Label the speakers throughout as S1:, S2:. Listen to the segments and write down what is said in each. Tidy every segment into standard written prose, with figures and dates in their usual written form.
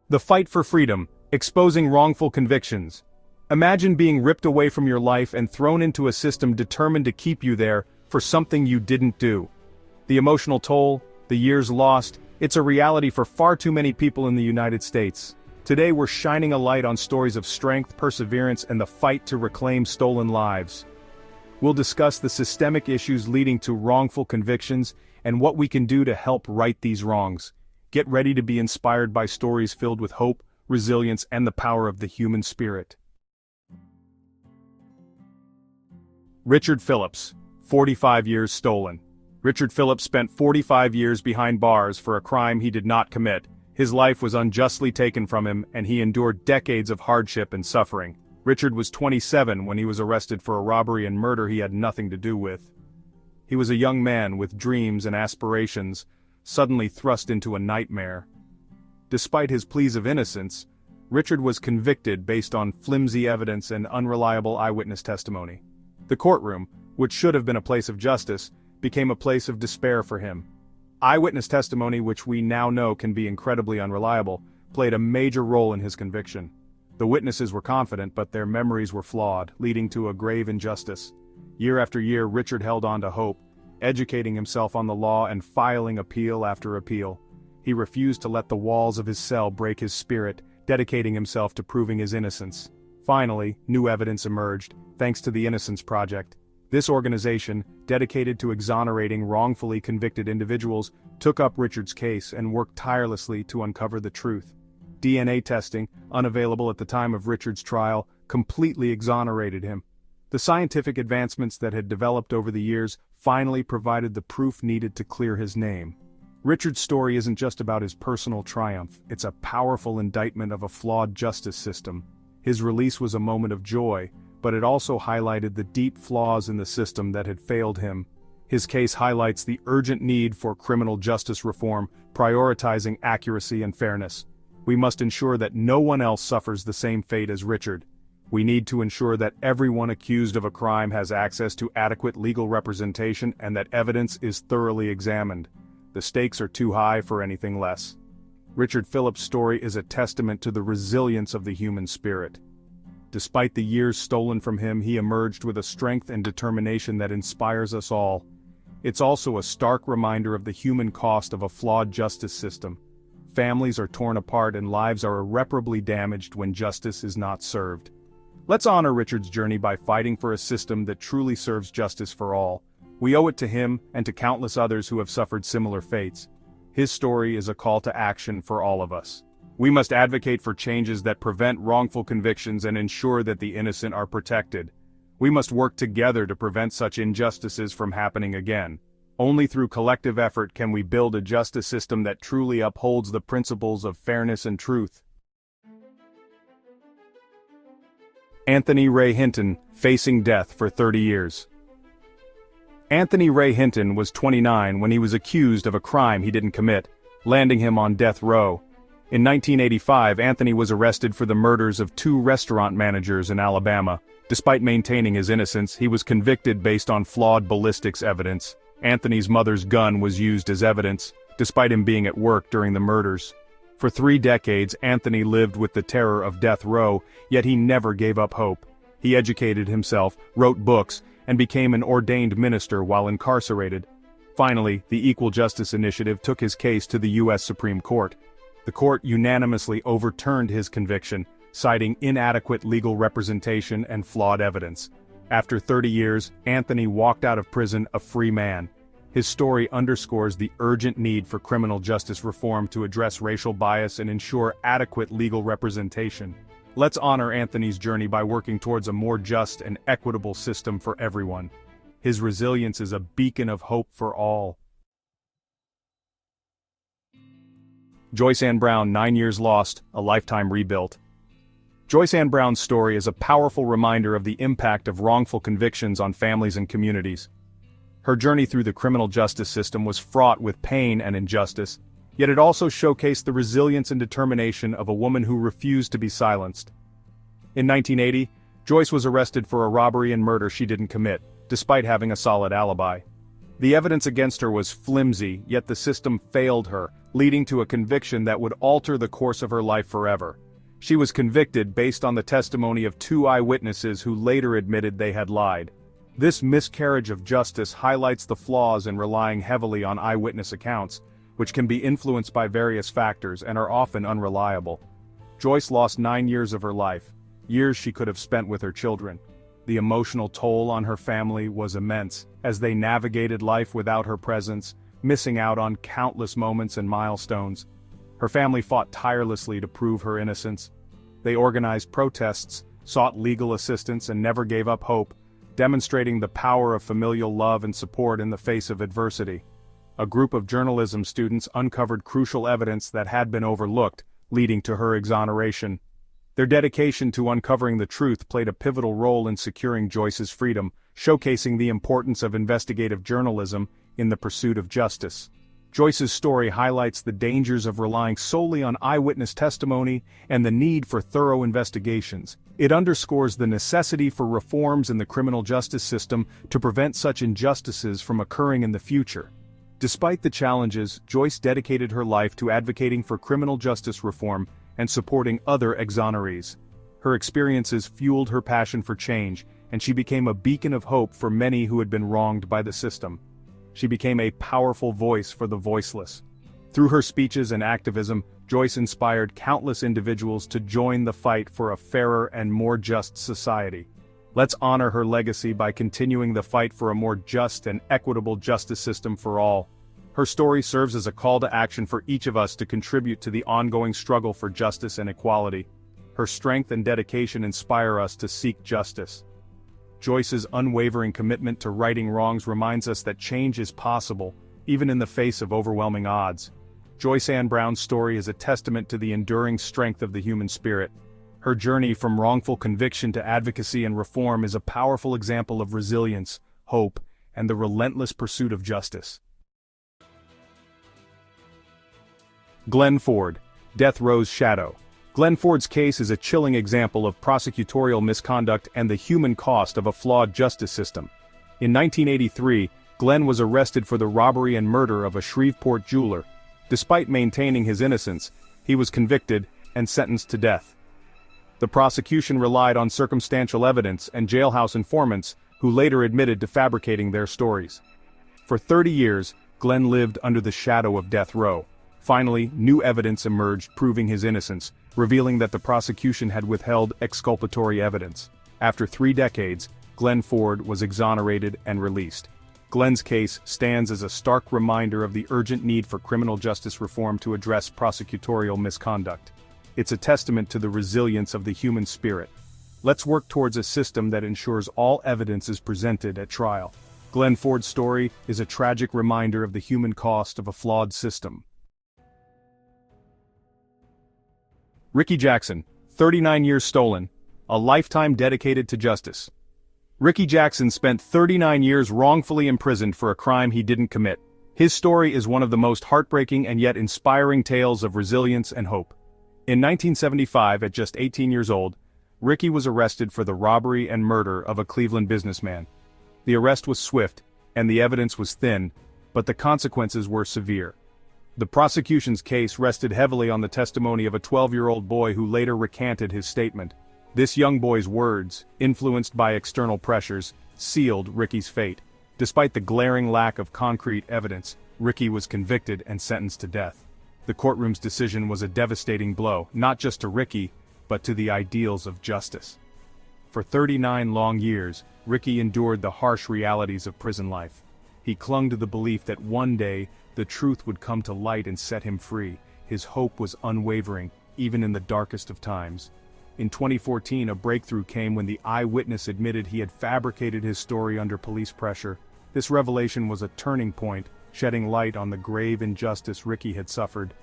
S1: The fight for freedom, exposing wrongful convictions. Imagine being ripped away from your life and thrown into a system determined to keep you there for something you didn't do. The emotional toll, the years lost, it's a reality for far too many people in the United States. Today we're shining a light on stories of strength, perseverance, and the fight to reclaim stolen lives. We'll discuss the systemic issues leading to wrongful convictions and what we can do to help right these wrongs. Get ready to be inspired by stories filled with hope, resilience, and the power of the human spirit. Richard Phillips, 45 years stolen. Richard Phillips spent 45 years behind bars for a crime he did not commit. His life was unjustly taken from him, and he endured decades of hardship and suffering. Richard was 27 when he was arrested for a robbery and murder he had nothing to do with. He was a young man with dreams and aspirations, suddenly thrust into a nightmare. Despite his pleas of innocence, Richard was convicted based on flimsy evidence and unreliable eyewitness testimony. The courtroom, which should have been a place of justice, became a place of despair for him. Eyewitness testimony, which we now know can be incredibly unreliable, played a major role in his conviction. The witnesses were confident, but their memories were flawed, leading to a grave injustice. Year after year, Richard held on to hope, educating himself on the law and filing appeal after appeal. He refused to let the walls of his cell break his spirit, dedicating himself to proving his innocence. Finally, new evidence emerged, thanks to the Innocence Project. This organization, dedicated to exonerating wrongfully convicted individuals, took up Richard's case and worked tirelessly to uncover the truth. DNA testing, unavailable at the time of Richard's trial, completely exonerated him. The scientific advancements that had developed over the years finally provided the proof needed to clear his name. Richard's story isn't just about his personal triumph, it's a powerful indictment of a flawed justice system. His release was a moment of joy, but it also highlighted the deep flaws in the system that had failed him. His case highlights the urgent need for criminal justice reform, prioritizing accuracy and fairness. We must ensure that no one else suffers the same fate as Richard. We need to ensure that everyone accused of a crime has access to adequate legal representation and that evidence is thoroughly examined. The stakes are too high for anything less. Richard Phillips' story is a testament to the resilience of the human spirit. Despite the years stolen from him, he emerged with a strength and determination that inspires us all. It's also a stark reminder of the human cost of a flawed justice system. Families are torn apart and lives are irreparably damaged when justice is not served. Let's honor Richard's journey by fighting for a system that truly serves justice for all. We owe it to him and to countless others who have suffered similar fates. His story is a call to action for all of us. We must advocate for changes that prevent wrongful convictions and ensure that the innocent are protected. We must work together to prevent such injustices from happening again. Only through collective effort can we build a justice system that truly upholds the principles of fairness and truth. Anthony Ray Hinton, facing death for 30 years. Anthony Ray Hinton was 29 when he was accused of a crime he didn't commit, landing him on death row. In 1985, Anthony was arrested for the murders of 2 restaurant managers in Alabama. Despite maintaining his innocence, he was convicted based on flawed ballistics evidence. Anthony's mother's gun was used as evidence, despite him being at work during the murders. For 3 decades, Anthony lived with the terror of death row, yet he never gave up hope. He educated himself, wrote books, and became an ordained minister while incarcerated. Finally, the Equal Justice Initiative took his case to the U.S. Supreme Court. The court unanimously overturned his conviction, citing inadequate legal representation and flawed evidence. After 30 years, Anthony walked out of prison a free man. His story underscores the urgent need for criminal justice reform to address racial bias and ensure adequate legal representation. Let's honor Anthony's journey by working towards a more just and equitable system for everyone. His resilience is a beacon of hope for all. Joyce Ann Brown, 9 years lost, a lifetime rebuilt. Joyce Ann Brown's story is a powerful reminder of the impact of wrongful convictions on families and communities. Her journey through the criminal justice system was fraught with pain and injustice, yet it also showcased the resilience and determination of a woman who refused to be silenced. In 1980, Joyce was arrested for a robbery and murder she didn't commit, despite having a solid alibi. The evidence against her was flimsy, yet the system failed her, leading to a conviction that would alter the course of her life forever. She was convicted based on the testimony of 2 eyewitnesses who later admitted they had lied. This miscarriage of justice highlights the flaws in relying heavily on eyewitness accounts, which can be influenced by various factors and are often unreliable. Joyce lost 9 years of her life, years she could have spent with her children. The emotional toll on her family was immense, as they navigated life without her presence, missing out on countless moments and milestones. Her family fought tirelessly to prove her innocence. They organized protests, sought legal assistance, and never gave up hope, demonstrating the power of familial love and support in the face of adversity. A group of journalism students uncovered crucial evidence that had been overlooked, leading to her exoneration. Their dedication to uncovering the truth played a pivotal role in securing Joyce's freedom, showcasing the importance of investigative journalism in the pursuit of justice. Joyce's story highlights the dangers of relying solely on eyewitness testimony and the need for thorough investigations. It underscores the necessity for reforms in the criminal justice system to prevent such injustices from occurring in the future. Despite the challenges, Joyce dedicated her life to advocating for criminal justice reform and supporting other exonerees. Her experiences fueled her passion for change, and she became a beacon of hope for many who had been wronged by the system. She became a powerful voice for the voiceless. Through her speeches and activism, Joyce inspired countless individuals to join the fight for a fairer and more just society. Let's honor her legacy by continuing the fight for a more just and equitable justice system for all. Her story serves as a call to action for each of us to contribute to the ongoing struggle for justice and equality. Her strength and dedication inspire us to seek justice. Joyce's unwavering commitment to righting wrongs reminds us that change is possible, even in the face of overwhelming odds. Joyce Ann Brown's story is a testament to the enduring strength of the human spirit. Her journey from wrongful conviction to advocacy and reform is a powerful example of resilience, hope, and the relentless pursuit of justice. Glenn Ford, Death Row's Shadow. Glenn Ford's case is a chilling example of prosecutorial misconduct and the human cost of a flawed justice system. In 1983, Glenn was arrested for the robbery and murder of a Shreveport jeweler. Despite maintaining his innocence, he was convicted and sentenced to death. The prosecution relied on circumstantial evidence and jailhouse informants, who later admitted to fabricating their stories. For 30 years, Glenn lived under the shadow of death row. Finally, new evidence emerged proving his innocence, revealing that the prosecution had withheld exculpatory evidence. After 3 decades, Glenn Ford was exonerated and released. Glenn's case stands as a stark reminder of the urgent need for criminal justice reform to address prosecutorial misconduct. It's a testament to the resilience of the human spirit. Let's work towards a system that ensures all evidence is presented at trial. Glenn Ford's story is a tragic reminder of the human cost of a flawed system. Ricky Jackson, 39 years stolen, a lifetime dedicated to justice. Ricky Jackson spent 39 years wrongfully imprisoned for a crime he didn't commit. His story is one of the most heartbreaking and yet inspiring tales of resilience and hope. In 1975, at just 18 years old, Ricky was arrested for the robbery and murder of a Cleveland businessman. The arrest was swift, and the evidence was thin, but the consequences were severe. The prosecution's case rested heavily on the testimony of a 12-year-old boy who later recanted his statement. This young boy's words, influenced by external pressures, sealed Ricky's fate. Despite the glaring lack of concrete evidence, Ricky was convicted and sentenced to death. The courtroom's decision was a devastating blow, not just to Ricky, but to the ideals of justice. For 39 long years, Ricky endured the harsh realities of prison life. He clung to the belief that one day, the truth would come to light and set him free. His hope was unwavering, even in the darkest of times. In 2014, a breakthrough came when the eyewitness admitted he had fabricated his story under police pressure. This revelation was a turning point, shedding light on the grave injustice Ricky had suffered.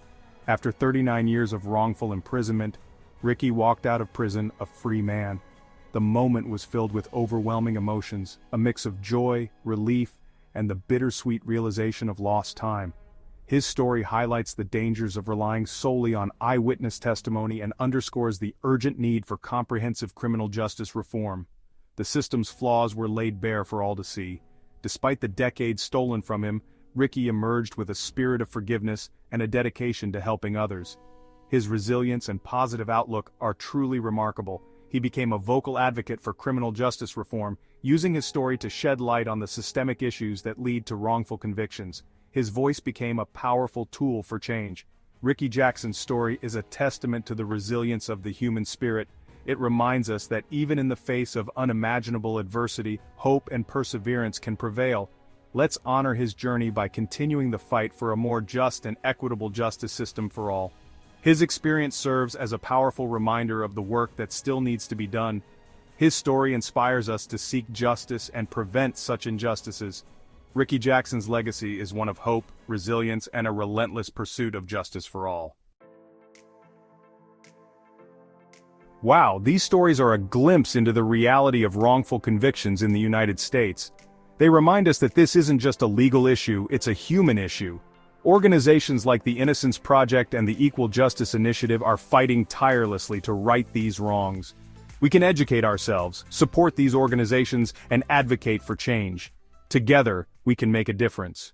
S1: After 39 years of wrongful imprisonment, Ricky walked out of prison a free man. The moment was filled with overwhelming emotions, a mix of joy, relief, and the bittersweet realization of lost time. His story highlights the dangers of relying solely on eyewitness testimony and underscores the urgent need for comprehensive criminal justice reform. The system's flaws were laid bare for all to see. Despite the decades stolen from him, Ricky emerged with a spirit of forgiveness and a dedication to helping others. His resilience and positive outlook are truly remarkable. He became a vocal advocate for criminal justice reform, using his story to shed light on the systemic issues that lead to wrongful convictions. His voice became a powerful tool for change. Ricky Jackson's story is a testament to the resilience of the human spirit. It reminds us that even in the face of unimaginable adversity, hope and perseverance can prevail. Let's honor his journey by continuing the fight for a more just and equitable justice system for all. His experience serves as a powerful reminder of the work that still needs to be done. His story inspires us to seek justice and prevent such injustices. Ricky Jackson's legacy is one of hope, resilience, and a relentless pursuit of justice for all. Wow, these stories are a glimpse into the reality of wrongful convictions in the United States. They remind us that this isn't just a legal issue, it's a human issue. Organizations like the Innocence Project and the Equal Justice Initiative are fighting tirelessly to right these wrongs. We can educate ourselves, support these organizations, and advocate for change. Together, we can make a difference.